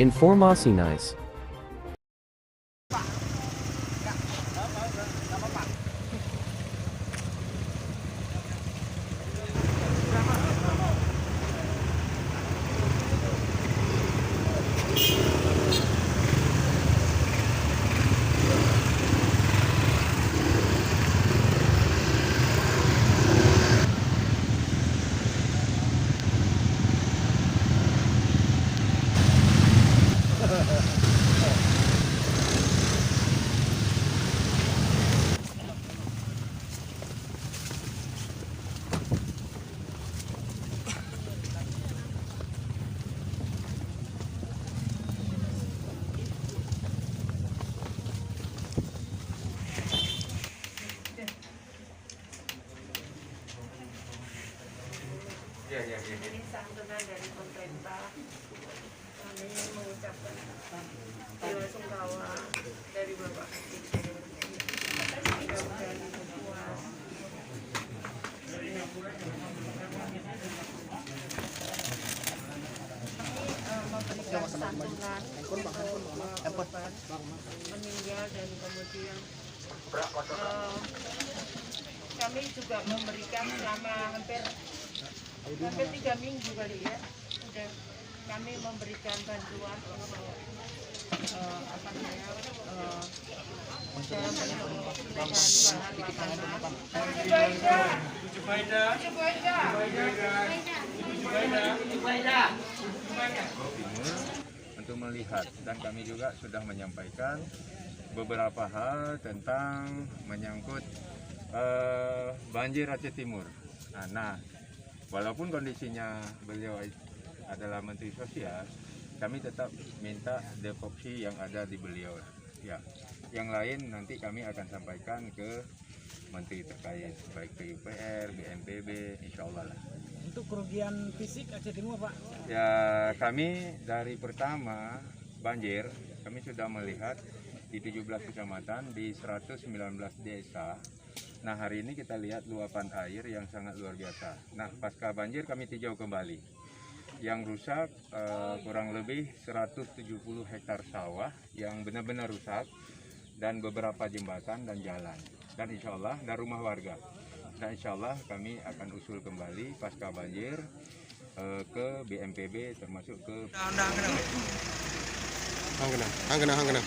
Informasi nice. Ini santunan dari pemerintah. Kami mengucapkan bela sungkawa dari Bapak Presiden. Mudah-mudahan Ibu puas. Memberikan santunan korban meninggal dan kemudian kami juga memberikan selama hampir 3 minggu kali ya, sudah kami memberikan bantuan untuk dalam bentuk bahan makanan. Untuk melihat, dan kami juga sudah menyampaikan beberapa hal tentang menyangkut banjir Aceh Timur. Nah, walaupun kondisinya beliau adalah Menteri Sosial, kami tetap minta depoksi yang ada di beliau. Ya, yang lain nanti kami akan sampaikan ke Menteri terkait, baik PUPR, BNPB, insya Allah lah. Untuk kerugian fisik Aceh Timur, Pak? Ya, kami dari pertama banjir, kami sudah melihat di 17 kecamatan, di 119 desa. Nah, hari ini kita lihat luapan air yang sangat luar biasa. Nah, pasca banjir kami tinjau kembali. Yang rusak kurang lebih 170 hektar sawah yang benar-benar rusak, dan beberapa jembatan dan jalan. Dan insya Allah, dan rumah warga. Dan insya Allah kami akan usul kembali pasca banjir ke BNPB termasuk ke... Hang kena.